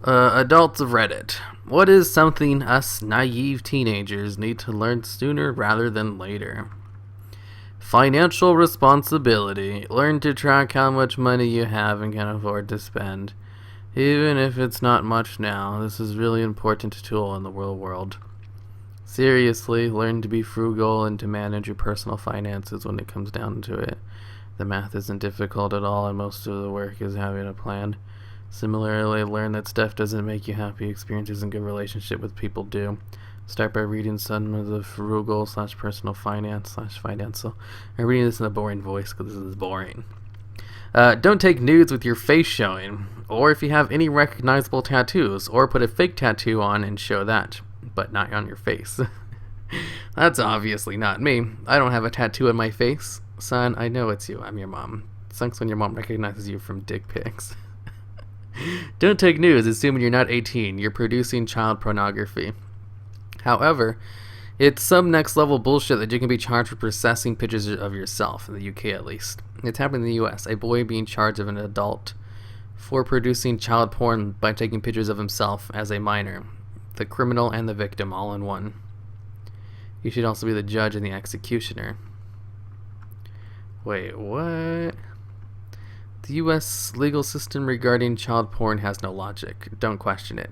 Adults of Reddit. What is something us naive teenagers need to learn sooner rather than later? Financial responsibility. Learn to track how much money you have and can afford to spend. Even if it's not much now, this is a really important tool in the real world. Seriously, learn to be frugal and to manage your personal finances when it comes down to it. The math isn't difficult at all, and most of the work is having a plan. Similarly, learn that stuff doesn't make you happy. Experiences and good relationship with people do. Start by reading some of the frugal / personal finance / financial. I'm reading this in a boring voice because this is boring. Don't take nudes with your face showing, or if you have any recognizable tattoos, or put a fake tattoo on and show that, but not on your face. That's obviously not me. I don't have a tattoo on my face. Son, I know it's you. I'm your mom. Sucks when your mom recognizes you from dick pics. Don't take nudes assuming you're not 18. You're producing child pornography. However, it's some next level bullshit that you can be charged for processing pictures of yourself, in the UK at least. It's happened in the US. A boy being charged of an adult for producing child porn by taking pictures of himself as a minor. The criminal and the victim all in one. You should also be the judge and the executioner. Wait, what? The US legal system regarding child porn has no logic. Don't question it.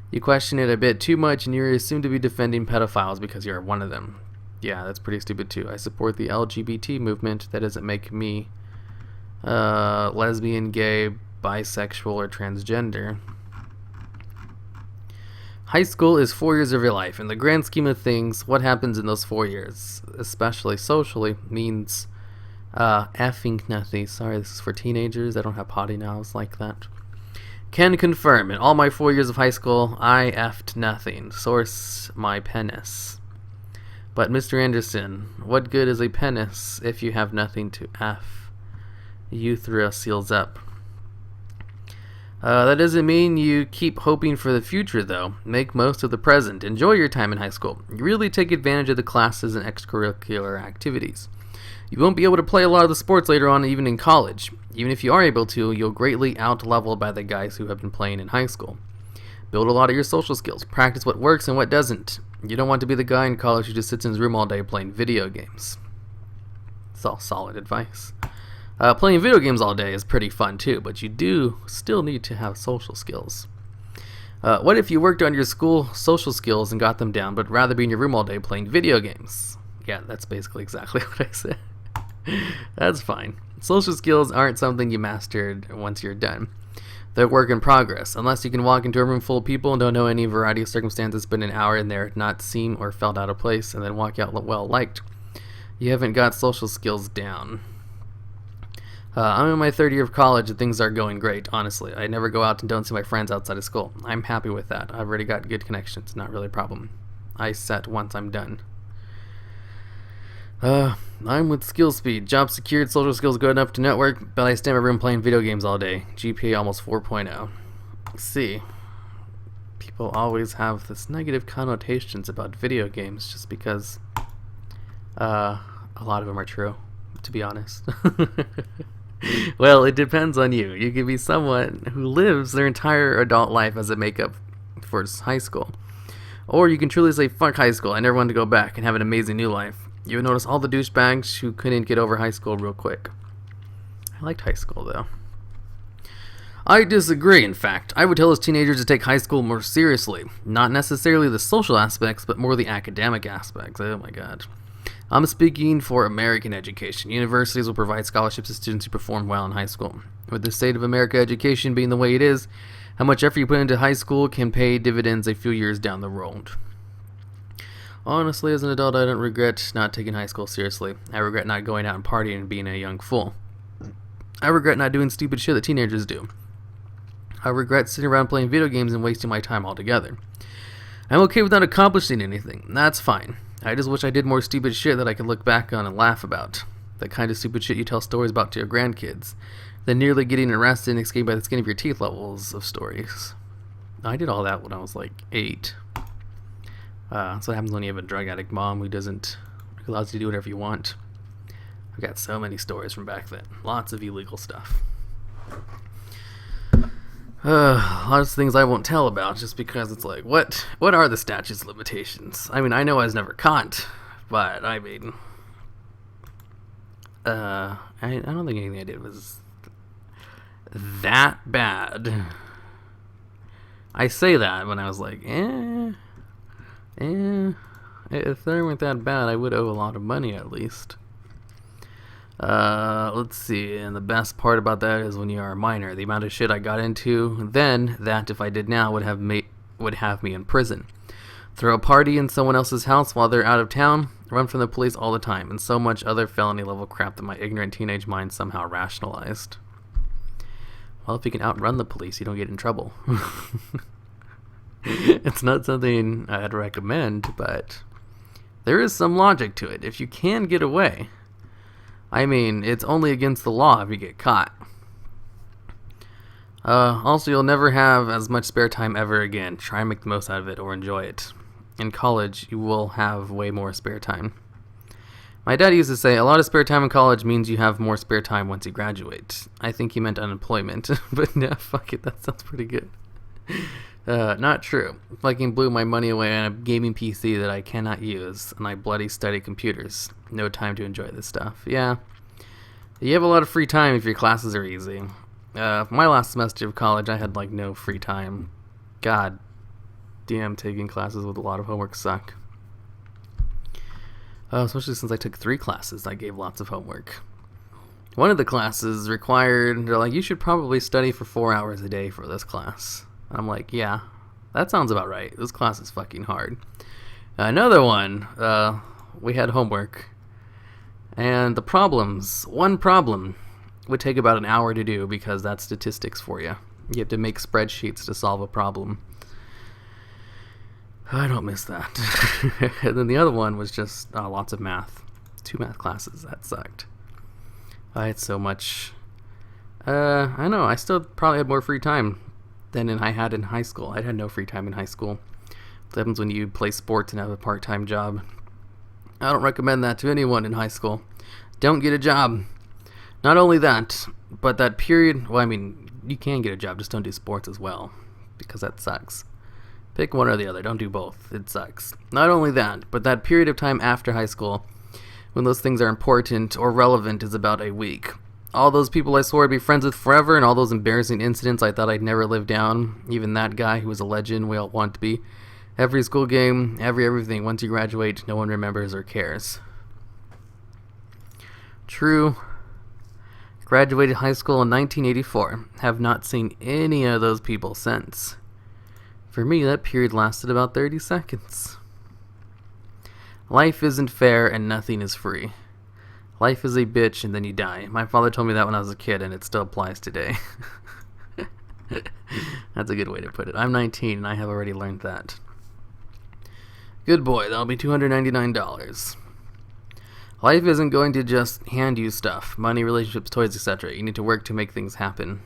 You question it a bit too much and you're assumed to be defending pedophiles because you're one of them. Yeah, that's pretty stupid too. I support the LGBT movement. That doesn't make me lesbian, gay, bisexual, or transgender. High school is 4 years of your life. In the grand scheme of things, what happens in those 4 years, especially socially, means effing nothing. Sorry, this is for teenagers. I don't have potty mouths like that. Can confirm, in all my 4 years of high school, I effed nothing. Source, my penis. But Mr. Anderson, what good is a penis if you have nothing to F? Urethra seals up. That doesn't mean you keep hoping for the future, though. Make most of the present. Enjoy your time in high school. Really take advantage of the classes and extracurricular activities. You won't be able to play a lot of the sports later on, even in college. Even if you are able to, you'll greatly out-leveled by the guys who have been playing in high school. Build a lot of your social skills. Practice what works and what doesn't. You don't want to be the guy in college who just sits in his room all day playing video games. It's all solid advice. Playing video games all day is pretty fun too, but you do still need to have social skills. What if you worked on your school social skills and got them down, but rather be in your room all day playing video games? Yeah, that's basically exactly what I said. That's fine. Social skills aren't something you mastered once you're done. They're work in progress. Unless you can walk into a room full of people and don't know any variety of circumstances, spend an hour in there, not seem or felt out of place, and then walk out well liked, you haven't got social skills down. I'm in my third year of college and things are going great, honestly. I never go out and don't see my friends outside of school. I'm happy with that. I've already got good connections, not really a problem. I set once I'm done. I'm with skill speed. Job secured, social skills good enough to network, but I stay in my room playing video games all day. GPA almost 4.0. See, people always have this negative connotations about video games just because a lot of them are true, to be honest. Well, it depends on you. You can be someone who lives their entire adult life as a makeup for high school. Or you can truly say, fuck high school, I never want to go back, and have an amazing new life. You would notice all the douchebags who couldn't get over high school real quick. I liked high school, though. I disagree, in fact. I would tell us teenagers to take high school more seriously. Not necessarily the social aspects, but more the academic aspects. Oh my god. I'm speaking for American education. Universities will provide scholarships to students who perform well in high school. With the state of America education being the way it is, how much effort you put into high school can pay dividends a few years down the road. Honestly, as an adult, I don't regret not taking high school seriously. I regret not going out and partying and being a young fool. I regret not doing stupid shit that teenagers do. I regret sitting around playing video games and wasting my time altogether. I'm okay with not accomplishing anything. That's fine. I just wish I did more stupid shit that I could look back on and laugh about. The kind of stupid shit you tell stories about to your grandkids. The nearly getting arrested and escaped by the skin of your teeth levels of stories. I did all that when I was like 8. That's what happens when you have a drug addict mom who allows you to do whatever you want. I've got so many stories from back then. Lots of illegal stuff. Lots of things I won't tell about just because it's like, what are the statute's limitations? I mean, I know I was never caught, but I mean, I don't think anything I did was that bad. I say that when I was like, if they weren't that bad, I would owe a lot of money at least. Let's see, and the best part about that is when you are a minor, the amount of shit I got into then, that if I did now would have me in prison. Throw a party in someone else's house while they're out of town, run from the police all the time, and so much other felony level crap that my ignorant teenage mind somehow rationalized. Well, if you can outrun the police, you don't get in trouble. It's not something I'd recommend, but there is some logic to it. If you can get away, I mean, it's only against the law if you get caught. Also, you'll never have as much spare time ever again. Try and make the most out of it or enjoy it. In college, you will have way more spare time. My dad used to say, a lot of spare time in college means you have more spare time once you graduate. I think he meant unemployment, but no, fuck it, that sounds pretty good. Not true. Fucking blew my money away on a gaming PC that I cannot use, and I bloody study computers. No time to enjoy this stuff. Yeah. You have a lot of free time if your classes are easy. My last semester of college, I had, like, no free time. God damn, taking classes with a lot of homework suck. Especially since I took 3 classes, I gave lots of homework. One of the classes required, they're like, you should probably study for 4 hours a day for this class. I'm like, yeah, that sounds about right. This class is fucking hard. Another one, we had homework. And the problems, one problem would take about an hour to do because that's statistics for you. You have to make spreadsheets to solve a problem. I don't miss that. And then the other one was just lots of math. 2 math classes, that sucked. I had so much. I know, I still probably had more free time than I had in high school. I had no free time in high school. What happens when you play sports and have a part-time job? I don't recommend that to anyone in high school. Don't get a job. Not only that, but that period, well, I mean, you can get a job, just don't do sports as well, because that sucks. Pick one or the other, don't do both. It sucks. Not only that, but that period of time after high school, when those things are important or relevant, is about a week. All those people I swore I'd be friends with forever, and all those embarrassing incidents I thought I'd never live down, even that guy who was a legend we all want to be. Every school game, everything. Once you graduate, no one remembers or cares. True. Graduated high school in 1984. Have not seen any of those people since. For me, that period lasted about 30 seconds. Life isn't fair and nothing is free. Life is a bitch and then you die. My father told me that when I was a kid and it still applies today. That's a good way to put it. I'm 19 and I have already learned that. Good boy, that'll be $299. Life isn't going to just hand you stuff. Money, relationships, toys, etc. You need to work to make things happen.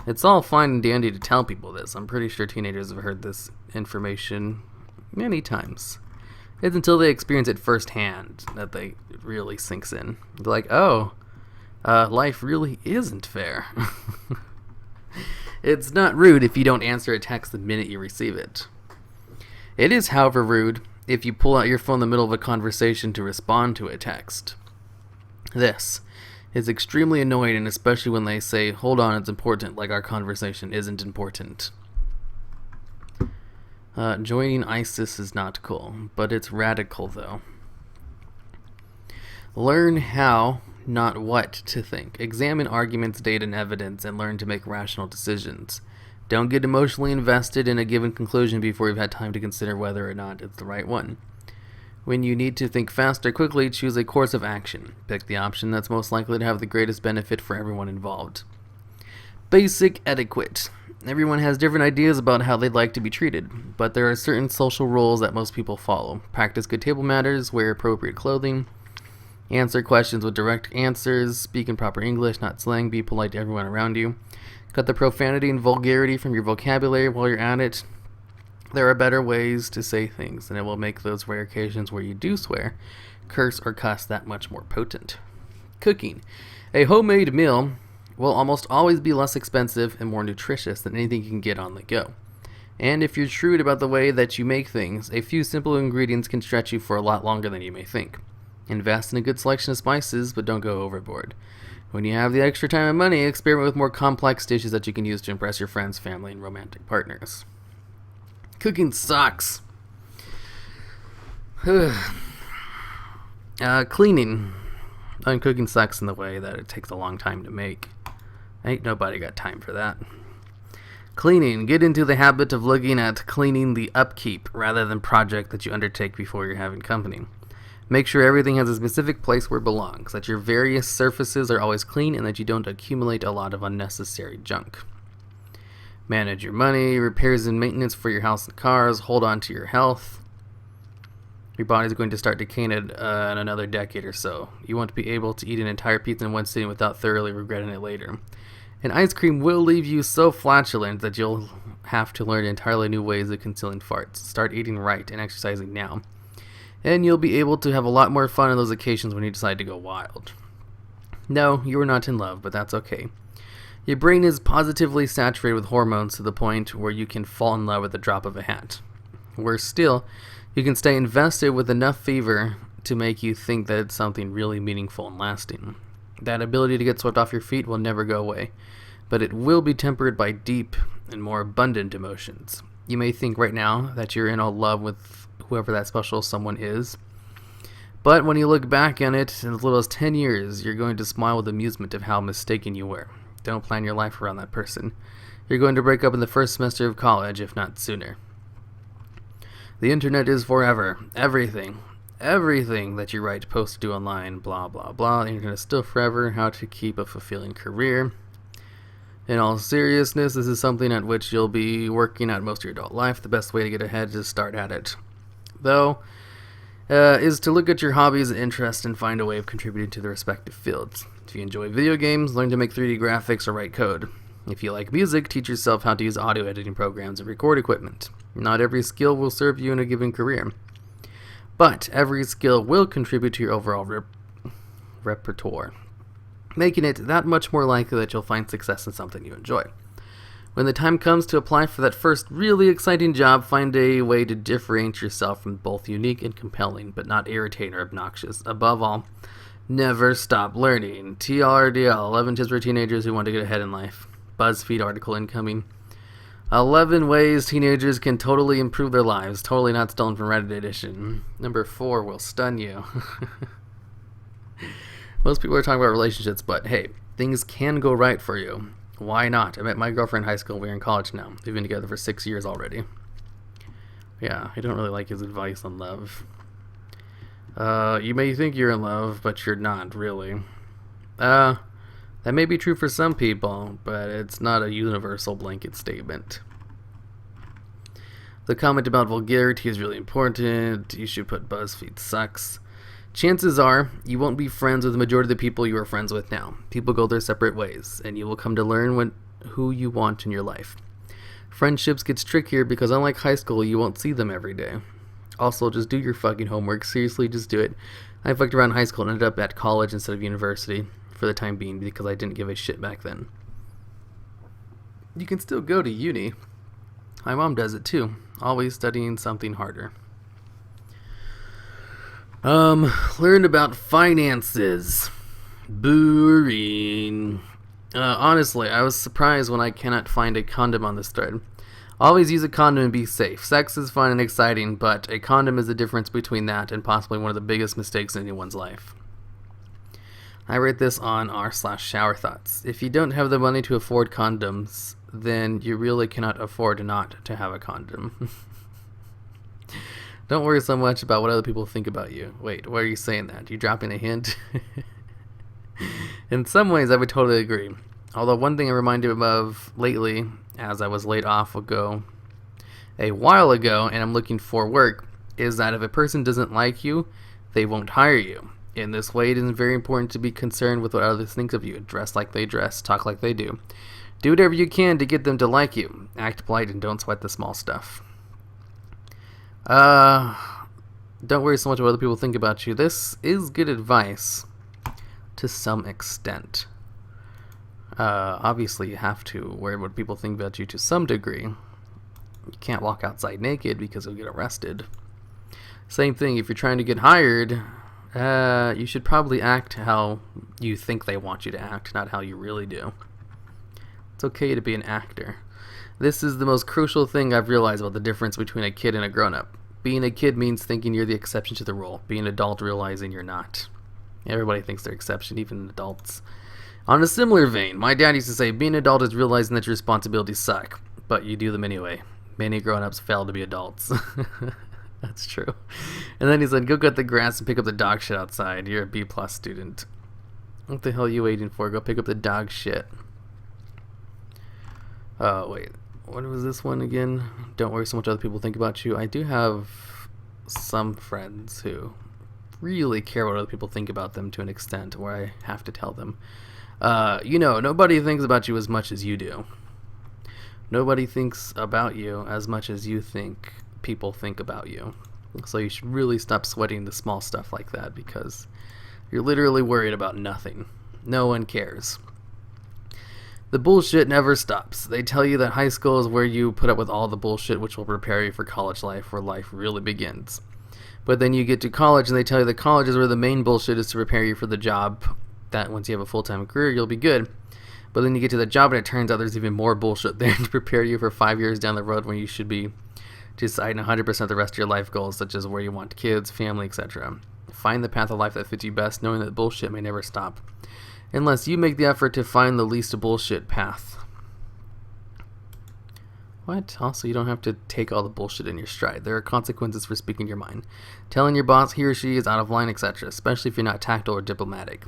It's all fine and dandy to tell people this. I'm pretty sure teenagers have heard this information many times. It's until they experience it firsthand that it really sinks in. They're like, oh, life really isn't fair. It's not rude if you don't answer a text the minute you receive it. It is, however, rude if you pull out your phone in the middle of a conversation to respond to a text. This is extremely annoying, and especially when they say, hold on, it's important, like our conversation isn't important. Joining ISIS is not cool, but it's radical, though. Learn how, not what, to think. Examine arguments, data, and evidence, and learn to make rational decisions. Don't get emotionally invested in a given conclusion before you've had time to consider whether or not it's the right one. When you need to think fast or quickly, choose a course of action. Pick the option that's most likely to have the greatest benefit for everyone involved. Basic etiquette. Everyone has different ideas about how they'd like to be treated, but there are certain social rules that most people follow. Practice good table manners, wear appropriate clothing, answer questions with direct answers, speak in proper English, not slang, be polite to everyone around you. Cut the profanity and vulgarity from your vocabulary while you're at it. There are better ways to say things, and it will make those rare occasions where you do swear, curse, or cuss that much more potent. Cooking. A homemade meal will almost always be less expensive and more nutritious than anything you can get on the go. And if you're shrewd about the way that you make things, a few simple ingredients can stretch you for a lot longer than you may think. Invest in a good selection of spices, but don't go overboard. When you have the extra time and money, experiment with more complex dishes that you can use to impress your friends, family, and romantic partners. Cooking sucks. Cleaning. Cooking sucks in the way that it takes a long time to make. Ain't nobody got time for that. Cleaning. Get into the habit of looking at cleaning the upkeep rather than project that you undertake before you're having company. Make sure everything has a specific place where it belongs, that your various surfaces are always clean, and that you don't accumulate a lot of unnecessary junk. Manage your money, repairs and maintenance for your house and cars, hold on to your health. Your body's going to start decaying in another decade or so. You won't be able to eat an entire pizza in one sitting without thoroughly regretting it later. And ice cream will leave you so flatulent that you'll have to learn entirely new ways of concealing farts. Start eating right and exercising now. And you'll be able to have a lot more fun on those occasions when you decide to go wild. No, you are not in love, but that's okay. Your brain is positively saturated with hormones to the point where you can fall in love at the drop of a hat. Worse still, you can stay invested with enough fever to make you think that it's something really meaningful and lasting. That ability to get swept off your feet will never go away, but it will be tempered by deep and more abundant emotions. You may think right now that you're in all love with whoever that special someone is, but when you look back on it in as little as 10 years, you're going to smile with amusement of how mistaken you were. Don't plan your life around that person. You're going to break up in the first semester of college, if not sooner. The internet is forever. Everything that you write, post, do online, blah, blah, blah. The internet is still forever. How to keep a fulfilling career. In all seriousness, this is something at which you'll be working at most of your adult life. The best way to get ahead is to start at it, though, is to look at your hobbies and interests and find a way of contributing to the respective fields. If you enjoy video games, learn to make 3D graphics or write code. If you like music, teach yourself how to use audio editing programs and record equipment. Not every skill will serve you in a given career, but every skill will contribute to your overall repertoire, making it that much more likely that you'll find success in something you enjoy. When the time comes to apply for that first really exciting job, find a way to differentiate yourself from both unique and compelling, but not irritating or obnoxious. Above all, never stop learning. TLRDL, 11 tips for teenagers who want to get ahead in life. BuzzFeed article incoming. 11 ways teenagers can totally improve their lives. Totally not stolen from Reddit edition. Number 4 will stun you. Most people are talking about relationships, but hey, things can go right for you. Why not? I met my girlfriend in high school. We're in college now. We've been together for 6 years already. Yeah, I don't really like his advice on love. You may think you're in love, but you're not, really. That may be true for some people, but it's not a universal blanket statement. The comment about vulgarity is really important. You should put BuzzFeed sucks. Chances are, you won't be friends with the majority of the people you are friends with now. People go their separate ways, and you will come to learn who you want in your life. Friendships gets trickier because unlike high school, you won't see them every day. Also, just do your fucking homework. Seriously, just do it. I fucked around in high school and ended up at college instead of university for the time being because I didn't give a shit back then. You can still go to uni. My mom does it too. Always studying something harder. Learned about finances. Boring. Honestly, I was surprised when I cannot find a condom on this thread. Always use a condom and be safe. Sex is fun and exciting, but a condom is the difference between that and possibly one of the biggest mistakes in anyone's life. I rate this on r/shower thoughts. If you don't have the money to afford condoms, then you really cannot afford not to have a condom. Don't worry so much about what other people think about you. Wait, why are you saying that? You dropping a hint? In some ways, I would totally agree. Although one thing I reminded him of lately, as I was laid off a while ago, and I'm looking for work, is that if a person doesn't like you, they won't hire you. In this way, it is very important to be concerned with what others think of you. Dress like they dress, talk like they do. Do whatever you can to get them to like you. Act polite and don't sweat the small stuff. Don't worry so much about what other people think about you. This is good advice to some extent. Obviously, you have to worry what people think about you to some degree. You can't walk outside naked because you'll get arrested. Same thing, if you're trying to get hired, you should probably act how you think they want you to act, not how you really do. It's okay to be an actor. This is the most crucial thing I've realized about the difference between a kid and a grown-up. Being a kid means thinking you're the exception to the rule. Being an adult, realizing you're not. Everybody thinks they're exception, even adults. On a similar vein, my dad used to say, being an adult is realizing that your responsibilities suck, but you do them anyway. Many grown-ups fail to be adults. That's true. And then he said, go cut the grass and pick up the dog shit outside. You're a B+ student. What the hell are you waiting for? Go pick up the dog shit. Wait. What was this one again? Don't worry so much other people think about you. I do have some friends who really care what other people think about them to an extent where I have to tell them. Nobody thinks about you as much as you do. Nobody thinks about you as much as you think people think about you. So you should really stop sweating the small stuff like that because you're literally worried about nothing. No one cares. The bullshit never stops. They tell you that high school is where you put up with all the bullshit which will prepare you for college life, where life really begins. But then you get to college and they tell you that college is where the main bullshit is to prepare you for the job, that once you have a full-time career, you'll be good. But then you get to the job and it turns out there's even more bullshit there to prepare you for 5 years down the road when you should be deciding 100% of the rest of your life goals, such as where you want kids, family, etc. Find the path of life that fits you best, knowing that bullshit may never stop. Unless you make the effort to find the least bullshit path. What? Also, you don't have to take all the bullshit in your stride. There are consequences for speaking your mind. Telling your boss he or she is out of line, etc., especially if you're not tactile or diplomatic.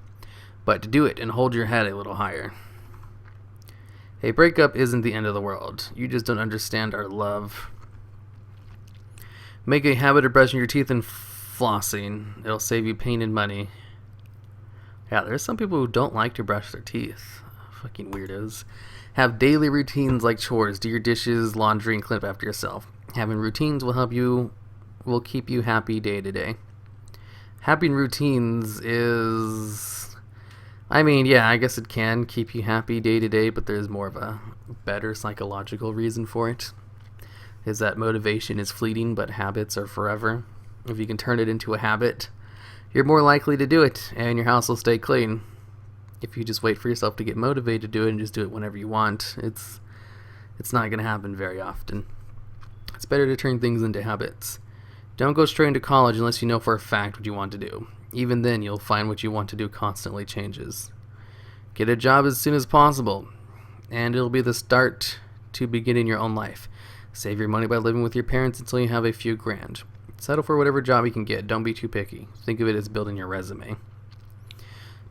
But to do it and hold your head a little higher. A breakup isn't the end of the world. You just don't understand our love. Make a habit of brushing your teeth and flossing. It'll save you pain and money. Yeah, there's some people who don't like to brush their teeth. Fucking weirdos. Have daily routines like chores. Do your dishes, laundry, and clean up after yourself. Having routines will keep you happy day to day. Having routines is... I guess it can keep you happy day to day, but there's more of a better psychological reason for it. Is that motivation is fleeting, but habits are forever. If you can turn it into a habit, you're more likely to do it, and your house will stay clean. If you just wait for yourself to get motivated to do it and just do it whenever you want, it's not going to happen very often. It's better to turn things into habits. Don't go straight into college unless you know for a fact what you want to do. Even then, you'll find what you want to do constantly changes. Get a job as soon as possible, and it'll be the start to beginning your own life. Save your money by living with your parents until you have a few grand. Settle for whatever job you can get. Don't be too picky. Think of it as building your resume.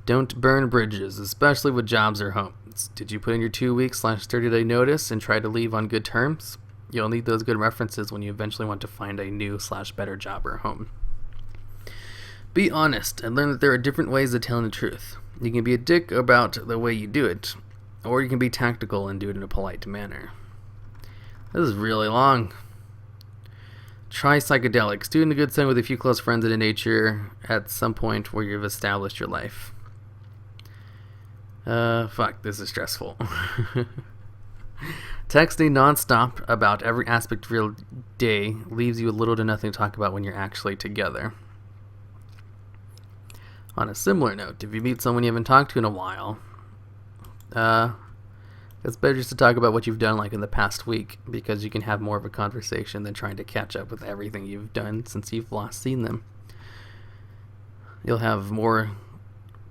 Don't burn bridges, especially with jobs or homes. Did you put in your 2 weeks / 30-day notice and try to leave on good terms? You'll need those good references when you eventually want to find a new / better job or home. Be honest and learn that there are different ways of telling the truth. You can be a dick about the way you do it, or you can be tactical and do it in a polite manner. This is really long. Try psychedelics. Do it in a good setting with a few close friends and in nature at some point where you've established your life. This is stressful. Texting nonstop about every aspect of your day leaves you little to nothing to talk about when you're actually together. On a similar note, if you meet someone you haven't talked to in a while, it's better just to talk about what you've done like in the past week, because you can have more of a conversation than trying to catch up with everything you've done since you've last seen them. You'll have more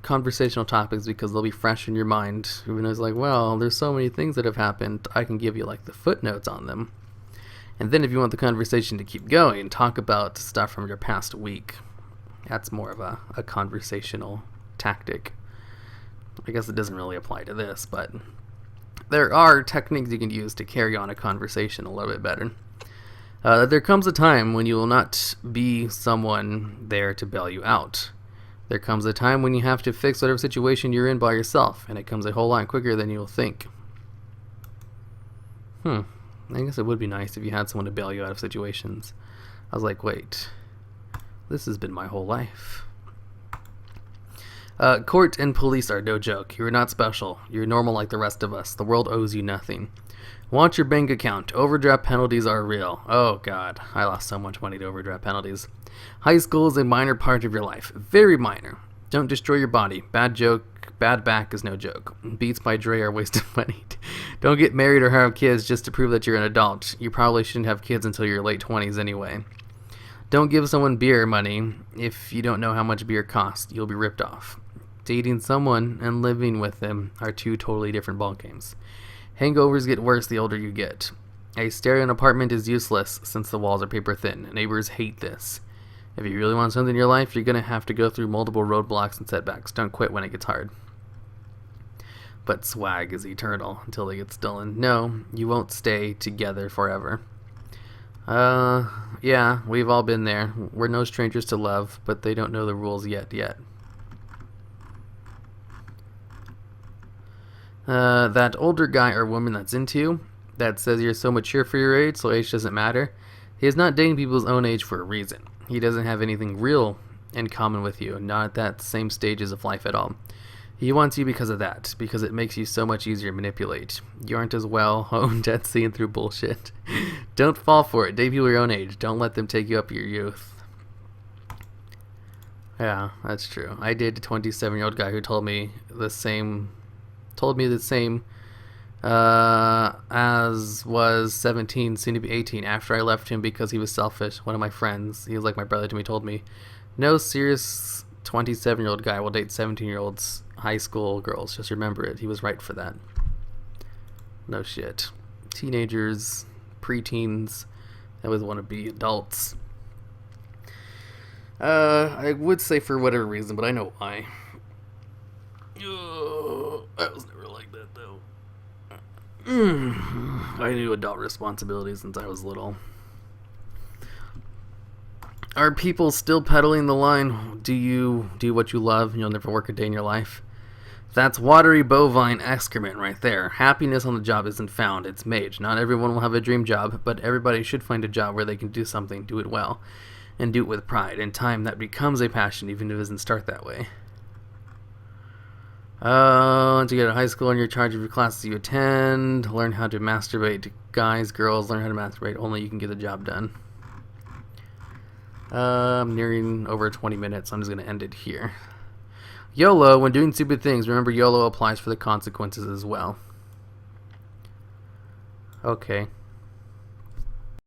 conversational topics because they'll be fresh in your mind. Even though it's like, well, there's so many things that have happened, I can give you like the footnotes on them. And then if you want the conversation to keep going, talk about stuff from your past week. That's more of a conversational tactic. I guess it doesn't really apply to this, but there are techniques you can use to carry on a conversation a little bit better. There comes a time when you will not be someone there to bail you out. There comes a time when you have to fix whatever situation you're in by yourself, and it comes a whole lot quicker than you'll think. I guess it would be nice if you had someone to bail you out of situations. I was like, wait, this has been my whole life. Court and police are no joke. You're not special. You're normal like the rest of us. The world owes you nothing. Watch your bank account. Overdraft penalties are real. Oh, God. I lost so much money to overdraft penalties. High school is a minor part of your life. Very minor. Don't destroy your body. Bad joke. Bad back is no joke. Beats by Dre are a waste of money. Don't get married or have kids just to prove that you're an adult. You probably shouldn't have kids until your late 20s anyway. Don't give someone beer money if you don't know how much beer costs. You'll be ripped off. Dating someone and living with them are two totally different ballgames. Hangovers get worse the older you get. A stereo in an apartment is useless since the walls are paper thin. Neighbors hate this. If you really want something in your life, you're going to have to go through multiple roadblocks and setbacks. Don't quit when it gets hard. But swag is eternal until they get stolen. No, you won't stay together forever. Yeah, we've all been there. We're no strangers to love, but they don't know the rules yet. That older guy or woman that's into you, that says you're so mature for your age, so age doesn't matter, he is not dating people's own age for a reason. He doesn't have anything real in common with you, not at that same stages of life at all. He wants you because of that, because it makes you so much easier to manipulate. You aren't as well honed at seeing through bullshit. Don't fall for it. Date people your own age. Don't let them take you up your youth. Yeah, that's true. I dated a 27-year-old guy who told me the same as was 17, soon to be 18, after I left him because he was selfish. One of my friends, he was like my brother to me, told me, no serious 27-year-old guy will date 17-year-olds high school girls. Just remember it. He was right for that. No shit. Teenagers, preteens, that always want to be adults. I would say for whatever reason, but I know why. I was never like that, though. I knew adult responsibilities since I was little. Are people still peddling the line, do you do what you love and you'll never work a day in your life? That's watery bovine excrement right there. Happiness on the job isn't found, it's made. Not everyone will have a dream job, but everybody should find a job where they can do something, do it well, and do it with pride. In time, that becomes a passion, even if it doesn't start that way. Once you get to high school and you're in charge of your classes you attend, learn how to masturbate. Guys, girls, learn how to masturbate. Only you can get the job done. I'm nearing over 20 minutes, so I'm just going to end it here. YOLO, when doing stupid things, remember YOLO applies for the consequences as well. Okay.